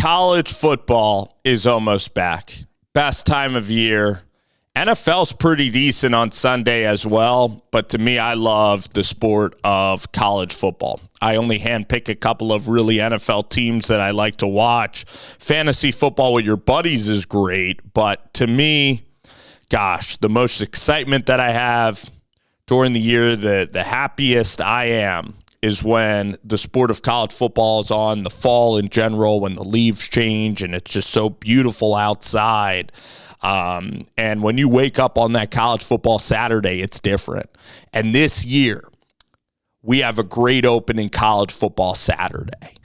College football is almost back. Best time of year. NFL's pretty decent on Sunday as well, but to me, I love the sport of college football. I only handpick a couple of really NFL teams that I like to watch. Fantasy football with your buddies is great, but to me, gosh, the most excitement that I have during the year, the happiest I am, is when the sport of college football is on, the fall in general, when the leaves change and it's just so beautiful outside. And when you wake up on that college football Saturday, it's different. And this year, we have a great opening college football Saturday.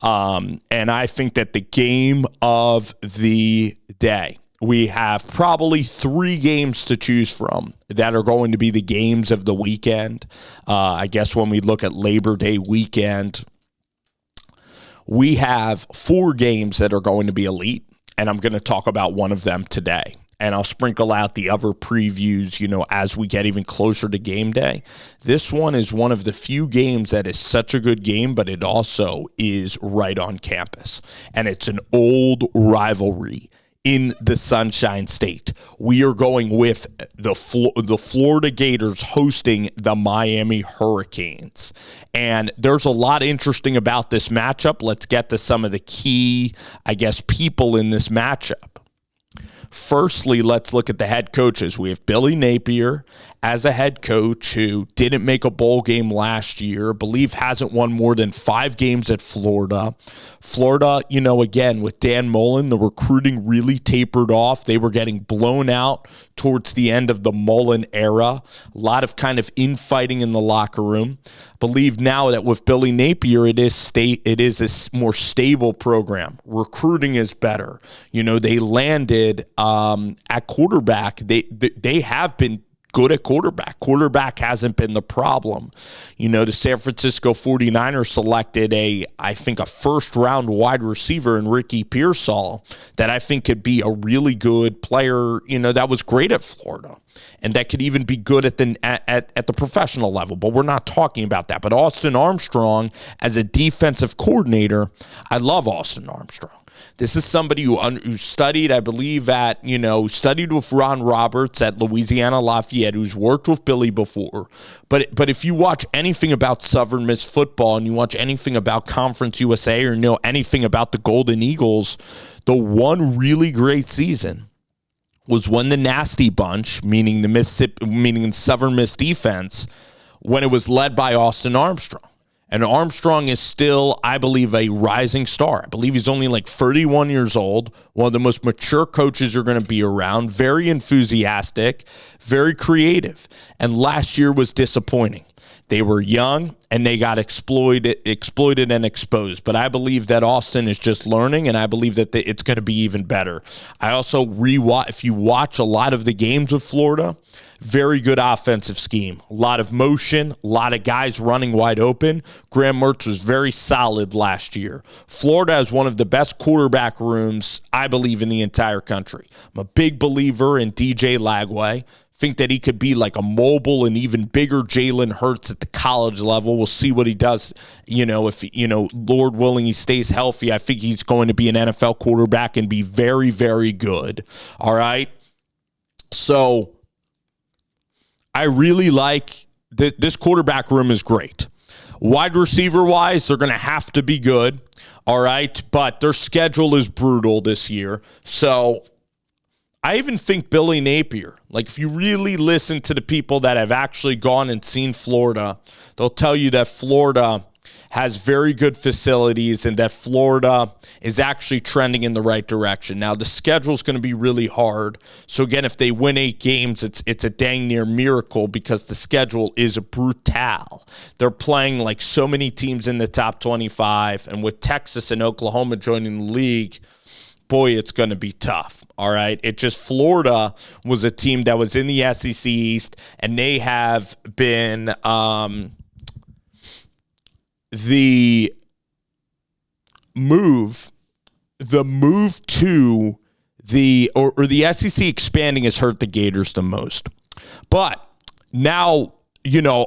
And I think that the game of the day, we have probably 3 games to choose from that are going to be the games of the weekend. I guess when we look at Labor Day weekend, we have 4 games that are going to be elite, and I'm going to talk about one of them today. And I'll sprinkle out the other previews, as we get even closer to game day. This one is one of the few games that is such a good game, but it also is right on campus. And it's an old rivalry in the Sunshine State. We are going with the Florida Gators hosting the Miami Hurricanes. And there's a lot interesting about this matchup. Let's get to some of the key, people in this matchup. Firstly, let's look at the head coaches. We have Billy Napier as a head coach who didn't make a bowl game last year, believe hasn't won more than 5 games at Florida. Florida, again, with Dan Mullen, the recruiting really tapered off. They were getting blown out towards the end of the Mullen era. A lot of kind of infighting in the locker room. Believe now that with Billy Napier, it is a more stable program. Recruiting is better. They landed at quarterback. They have been good at quarterback. Quarterback hasn't been the problem. The San Francisco 49ers selected a first-round wide receiver in Ricky Pearsall that I think could be a really good player, that was great at Florida. And that could even be good at the professional level. But we're not talking about that. But Austin Armstrong, as a defensive coordinator, I love Austin Armstrong. This is somebody who studied, I believe, studied with Ron Roberts at Louisiana Lafayette, who's worked with Billy before. But if you watch anything about Southern Miss football and you watch anything about Conference USA or know anything about the Golden Eagles, the one really great season was when the Nasty Bunch, meaning the Southern Miss defense, when it was led by Austin Armstrong. And Armstrong is still, I believe, a rising star. I believe he's only 31 years old, one of the most mature coaches you're going to be around, very enthusiastic, very creative. And last year was disappointing. They were young, and they got exploited and exposed. But I believe that Austin is just learning, and I believe that it's going to be even better. I also if you watch a lot of the games of Florida, very good offensive scheme. A lot of motion, a lot of guys running wide open. Graham Mertz was very solid last year. Florida has one of the best quarterback rooms, I believe, in the entire country. I'm a big believer in DJ Lagway. Think that he could be like a mobile and even bigger Jalen Hurts at the college level. We'll see what he does. If Lord willing, he stays healthy. I think he's going to be an NFL quarterback and be very, very good. All right. So I really like this quarterback room is great. Wide receiver wise, they're going to have to be good. All right. But their schedule is brutal this year. So I even think Billy Napier, if you really listen to the people that have actually gone and seen Florida, they'll tell you that Florida has very good facilities and that Florida is actually trending in the right direction. Now, the schedule is going to be really hard. So, again, if they win 8 games, it's a dang near miracle because the schedule is brutal. They're playing so many teams in the top 25, and with Texas and Oklahoma joining the league, boy, it's going to be tough, all right? Florida was a team that was in the SEC East, and they have been the move to the SEC expanding has hurt the Gators the most. But now,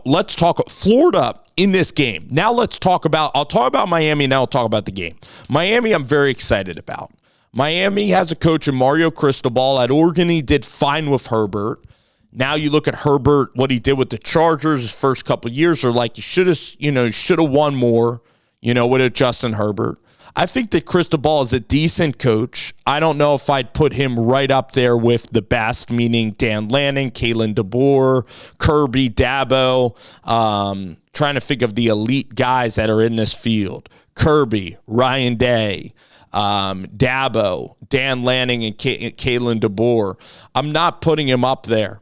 let's talk. Florida in this game. Now I'll talk about Miami, and now I'll talk about the game. Miami, I'm very excited about. Miami has a coach in Mario Cristobal. At Oregon, he did fine with Herbert. Now you look at Herbert, what he did with the Chargers his first couple of years are like, you should have won more, with Justin Herbert. I think that Cristobal is a decent coach. I don't know if I'd put him right up there with the best, meaning Dan Lanning, Kalen DeBoer, Kirby, Dabo. Trying to think of the elite guys that are in this field. Kirby, Ryan Day, Dabo, Dan Lanning, and Kalen DeBoer. I'm not putting him up there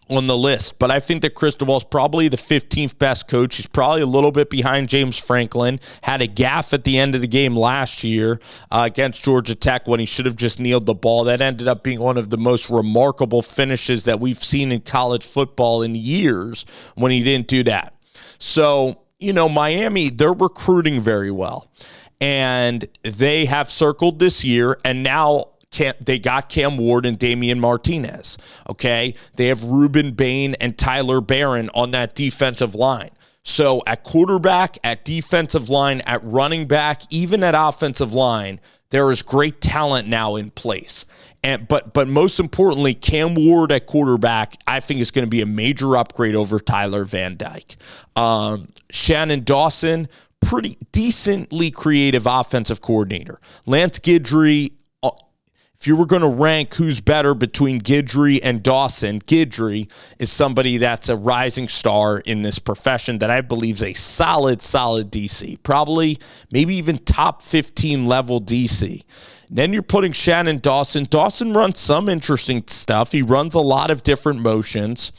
on the list, but I think that Cristobal is probably the 15th best coach. He's probably a little bit behind James Franklin. Had a gaffe at the end of the game last year against Georgia Tech when he should have just kneeled the ball. That ended up being one of the most remarkable finishes that we've seen in college football in years when he didn't do that. So, Miami, they're recruiting very well, and they have circled this year, and now they got Cam Ward and Damian Martinez, okay? They have Ruben Bain and Tyler Barron on that defensive line. So at quarterback, at defensive line, at running back, even at offensive line, there is great talent now in place. But most importantly, Cam Ward at quarterback, I think is going to be a major upgrade over Tyler Van Dyke. Shannon Dawson, pretty decently creative offensive coordinator. Lance Guidry, if you were going to rank who's better between Guidry and Dawson, Guidry is somebody that's a rising star in this profession that I believe is a solid DC. Probably, maybe even top 15 level DC. Then you're putting Shannon Dawson. Dawson runs some interesting stuff. He runs a lot of different motions.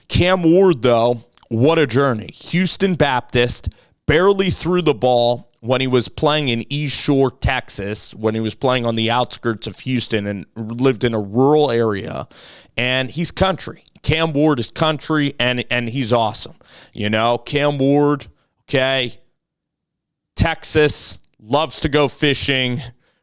Cam Ward, though, what a journey. Houston Baptist, barely threw the ball when he was playing in East Shore, Texas, when he was playing on the outskirts of Houston and lived in a rural area. And he's country. Cam Ward is country, and he's awesome. Cam Ward, okay, Texas, loves to go fishing,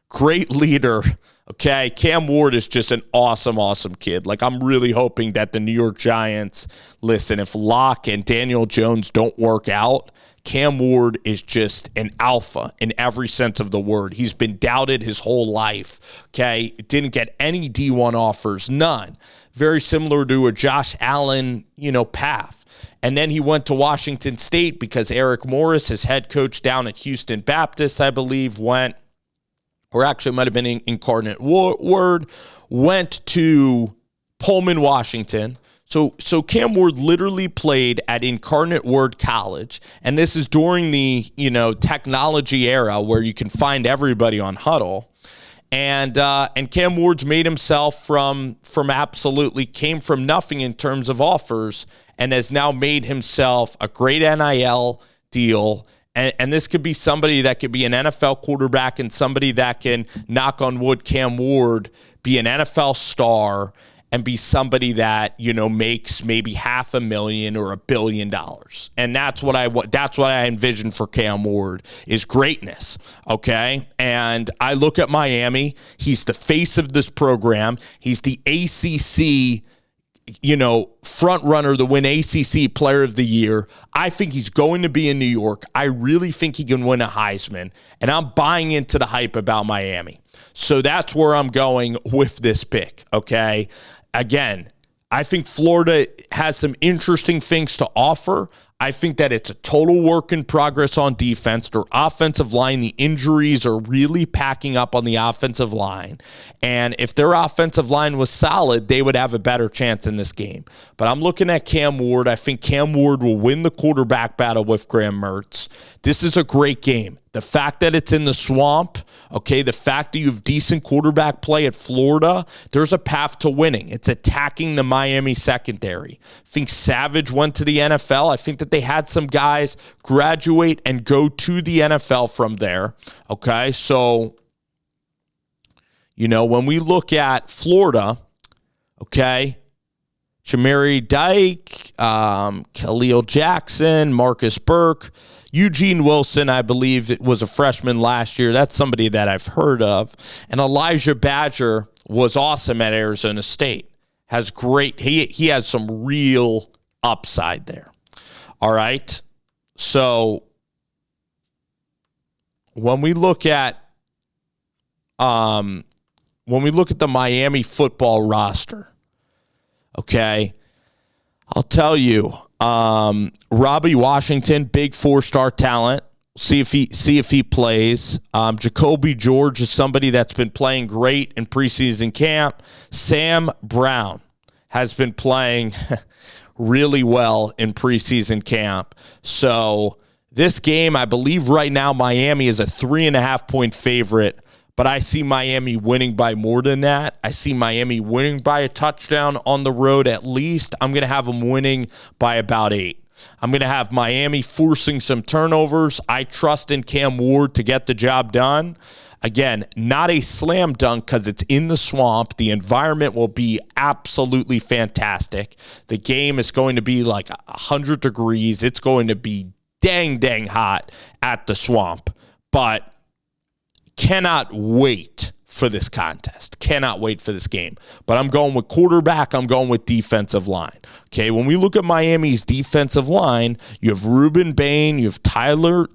great leader. Okay, Cam Ward is just an awesome kid. Like, I'm really hoping that the New York Giants, listen, if Locke and Daniel Jones don't work out, Cam Ward is just an alpha in every sense of the word. He's been doubted his whole life, okay? Didn't get any D1 offers, none. Very similar to a Josh Allen, path. And then he went to Washington State because Eric Morris, his head coach down at Houston Baptist, I believe, went, or actually might have been in Incarnate Word, went to Pullman, Washington. So Cam Ward literally played at Incarnate Word College, and this is during the technology era where you can find everybody on Huddle, and Cam Ward's made himself from absolutely came from nothing in terms of offers, and has now made himself a great NIL deal. And this could be somebody that could be an NFL quarterback and somebody that can, knock on wood, Cam Ward, be an NFL star and be somebody that, makes maybe $500,000 or $1 billion. And that's what I envision for Cam Ward is greatness, okay? And I look at Miami. He's the face of this program. He's the ACC front runner to win ACC Player of the Year. I think he's going to be in New York. I really think he can win a Heisman, and I'm buying into the hype about Miami. So that's where I'm going with this pick, okay? Again, I think Florida has some interesting things to offer. I think that it's a total work in progress on defense. Their offensive line, the injuries are really packing up on the offensive line. And if their offensive line was solid, they would have a better chance in this game. But I'm looking at Cam Ward. I think Cam Ward will win the quarterback battle with Graham Mertz. This is a great game. The fact that it's in the swamp, okay, the fact that you have decent quarterback play at Florida, there's a path to winning. It's attacking the Miami secondary. I think Savage went to the NFL. I think that they had some guys graduate and go to the NFL from there, okay? So, when we look at Florida, okay, Shamari Dyke, Khalil Jackson, Marcus Burke, Eugene Wilson, I believe, was a freshman last year. That's somebody that I've heard of. And Elijah Badger was awesome at Arizona State. He has some real upside there. All right. So when we look at the Miami football roster, okay, I'll tell you, Robbie Washington, big 4-star talent. See if he plays. Jacoby George is somebody that's been playing great in preseason camp. Sam Brown has been playing really well in preseason camp. So this game, I believe right now Miami is a 3.5-point favorite, but I see Miami winning by more than that. I see Miami winning by a touchdown on the road at least. I'm going to have them winning by about 8. I'm going to have Miami forcing some turnovers. I trust in Cam Ward to get the job done. Again, not a slam dunk because it's in the swamp. The environment will be absolutely fantastic. The game is going to be like 100 degrees. It's going to be dang hot at the swamp. But cannot wait for this contest. Cannot wait for this game. But I'm going with quarterback. I'm going with defensive line. Okay, when we look at Miami's defensive line, you have Ruben Bain, you have Tyler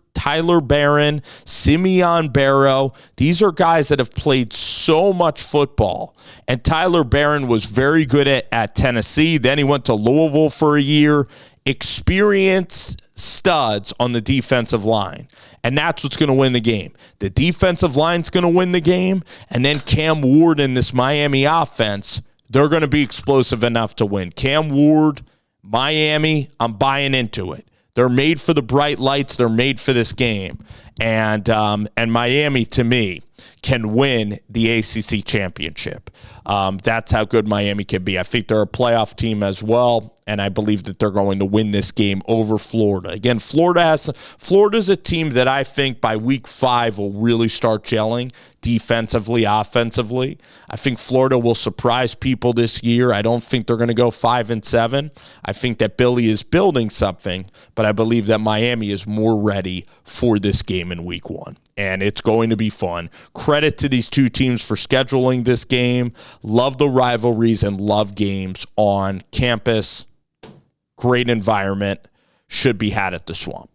Barron, Simeon Barrow. These are guys that have played so much football. And Tyler Barron was very good at Tennessee. Then he went to Louisville for a year. Experienced studs on the defensive line. And that's what's going to win the game. The defensive line's going to win the game. And then Cam Ward and this Miami offense, they're going to be explosive enough to win. Cam Ward, Miami, I'm buying into it. They're made for the bright lights. They're made for this game. And Miami, to me, can win the ACC championship. That's how good Miami can be. I think they're a playoff team as well, and I believe that they're going to win this game over Florida. Again, Florida's a team that I think by week 5 will really start gelling defensively, offensively. I think Florida will surprise people this year. I don't think they're going to go 5-7. I think that Billy is building something, but I believe that Miami is more ready for this game in week 1. And it's going to be fun. Credit to these two teams for scheduling this game. Love the rivalries and love games on campus. Great environment. Should be had at the Swamp.